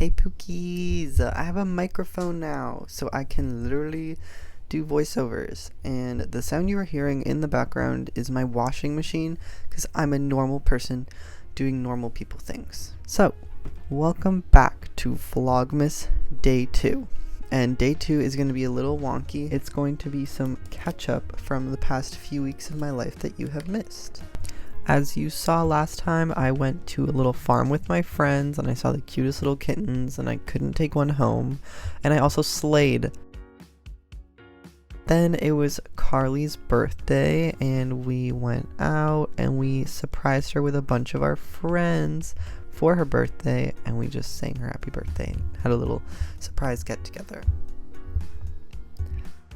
Hey Pookies, I have a microphone now, so I can literally do voiceovers, and the sound you are hearing in the background is my washing machine, because I'm a normal person doing normal people things. So, welcome back to Vlogmas Day 2, and Day 2 is going to be a little wonky. It's going to be some catch-up from the past few weeks of my life that you have missed. As you saw last time, I went to a little farm with my friends and I saw the cutest little kittens and I couldn't take one home, and I also slayed. Then it was Carly's birthday and we went out and we surprised her with a bunch of our friends for her birthday, and we just sang her happy birthday and had a little surprise get together.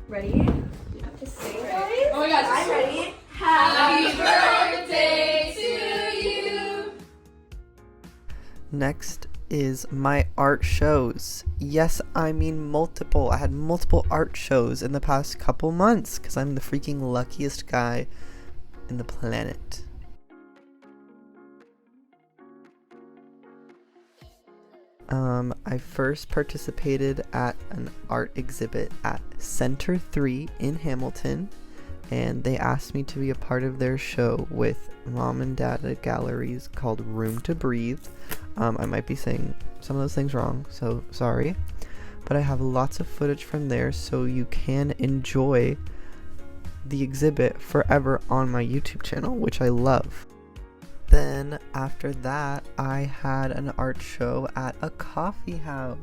Ready? You have to sing, ready? Oh my gosh, I'm ready. Happy birthday to you. Next is my art shows. Yes, I mean multiple. I had multiple art shows in the past couple months because I'm the freaking luckiest guy in the planet. I first participated at an art exhibit at Center 3 in Hamilton, and they asked me to be a part of their show with Mom and Dad at Galleries called Room to Breathe. I might be saying some of those things wrong, so sorry. But I have lots of footage from there, so you can enjoy the exhibit forever on my YouTube channel, which I love. Then after that, I had an art show at a coffee house.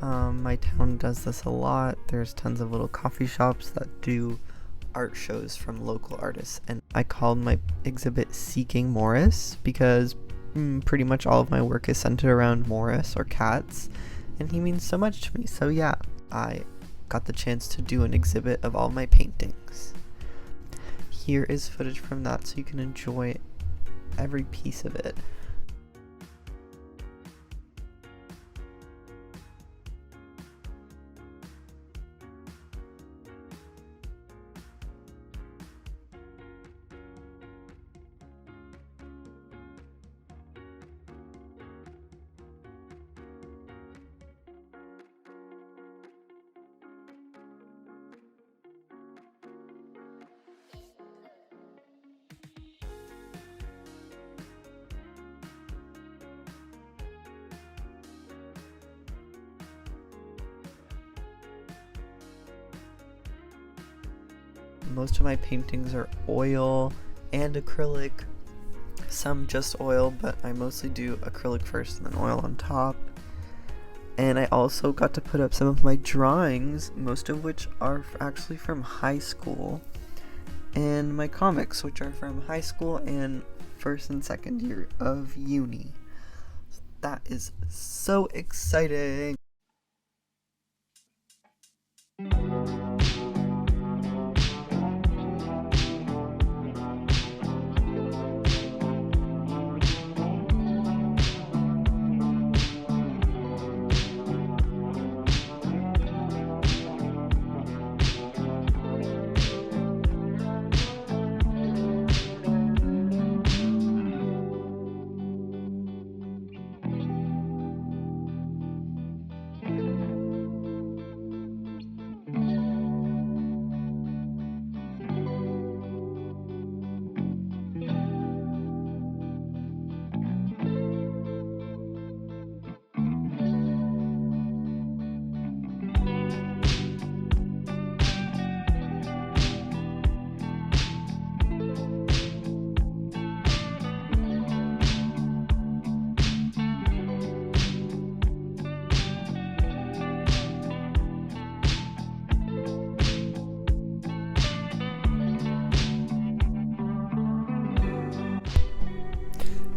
My town does this a lot. There's tons of little coffee shops that do art shows from local artists, and I called my exhibit Seeking Morris because pretty much all of my work is centered around Morris or cats, and he means so much to me. So yeah, I got the chance to do an exhibit of all my paintings. Here is footage from that so you can enjoy every piece of it. Most of my paintings are oil and acrylic, some just oil, but I mostly do acrylic first and then oil on top. And I also got to put up some of my drawings, most of which are actually from high school, and my comics, which are from high school and first and second year of uni. So that is so exciting!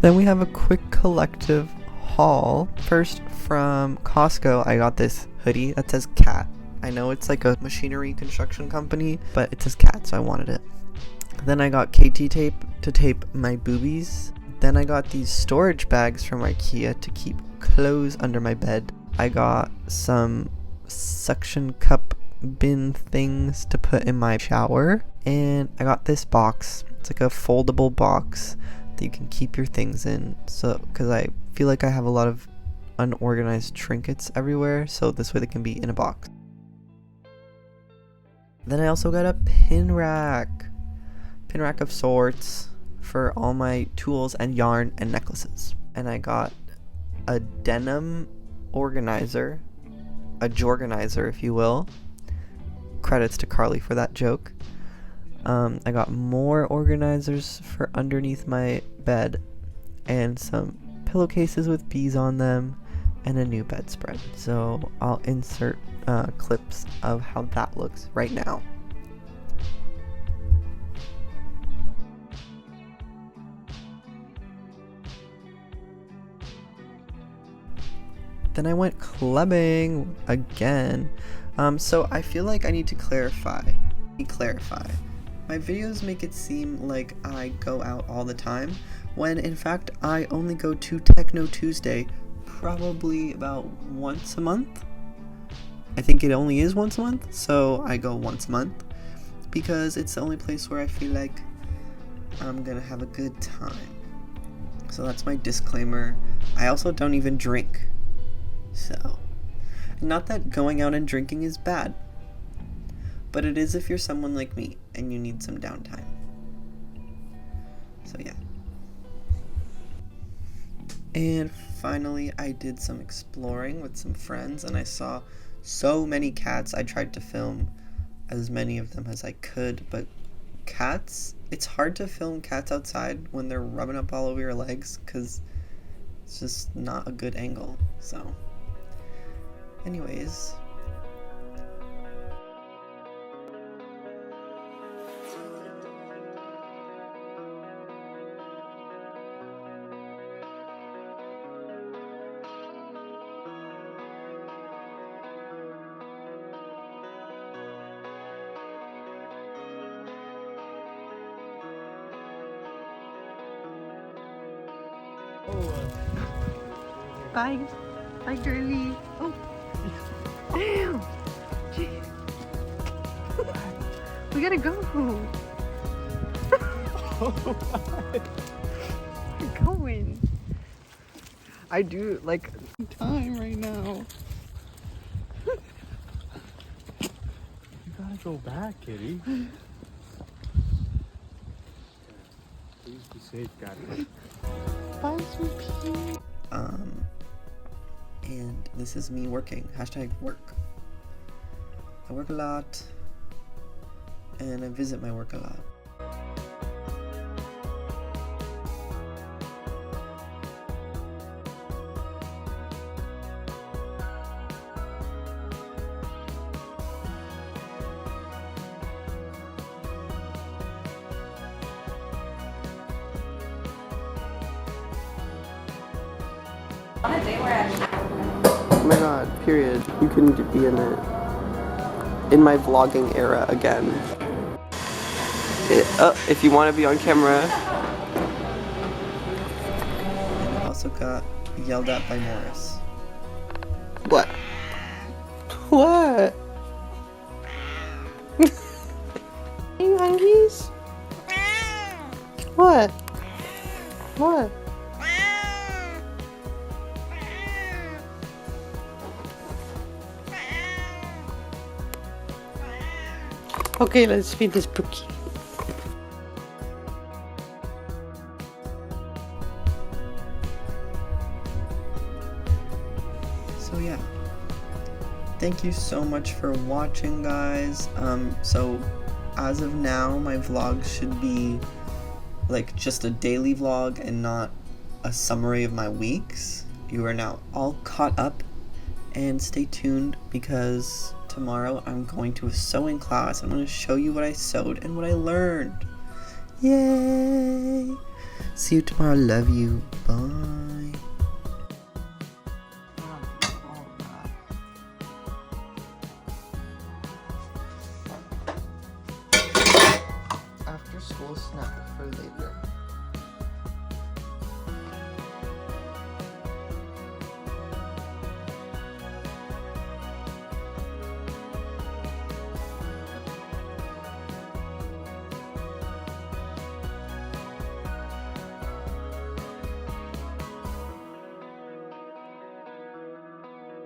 Then we have a quick collective haul. First, from Costco, I got this hoodie that says cat. I know it's like a machinery construction company, but it says cat, so I wanted it. Then I got KT tape to tape my boobies. Then I got these storage bags from IKEA to keep clothes under my bed. I got some suction cup bin things to put in my shower. And I got this box. It's like a foldable box that you can keep your things in, so because I feel like I have a lot of unorganized trinkets everywhere, so this way they can be in a box. Then I also got a pin rack of sorts for all my tools and yarn and necklaces. And I got a denim organizer, a jorganizer if you will. Credits to Carly for that joke. I got more organizers for underneath my bed and some pillowcases with bees on them and a new bedspread. So I'll insert clips of how that looks right now. Then I went clubbing again. So I feel like I need to clarify. My videos make it seem like I go out all the time, when in fact I only go to Techno Tuesday probably about once a month. I think it only is once a month, so I go once a month because it's the only place where I feel like I'm gonna have a good time. So that's my disclaimer. I also don't even drink. So, not that going out and drinking is bad, but it is if you're someone like me and you need some downtime. So yeah. And finally, I did some exploring with some friends and I saw so many cats. I tried to film as many of them as I could, but cats, it's hard to film cats outside when they're rubbing up all over your legs because it's just not a good angle. So anyways, bye. Bye, girly. Oh. Damn. Jeez. We gotta go. We're going. I do like time right now. You gotta go back, kitty. Please be safe, guys. Bye, sweetie. And this is me working. #work. I work a lot, and I visit my work a lot. Oh my god, period. You can be in it. In my vlogging era again. If you want to be on camera. And I also got yelled at by Morris. What? What? Are you hungry? What? What? Okay, let's feed this Pookie. So yeah, thank you so much for watching, guys. So as of now, my vlogs should be like just a daily vlog and not a summary of my weeks. You are now all caught up, and stay tuned because tomorrow I'm going to a sewing class. I'm going to show you what I sewed and what I learned. Yay! See you tomorrow. Love you. Bye. After school snack for later.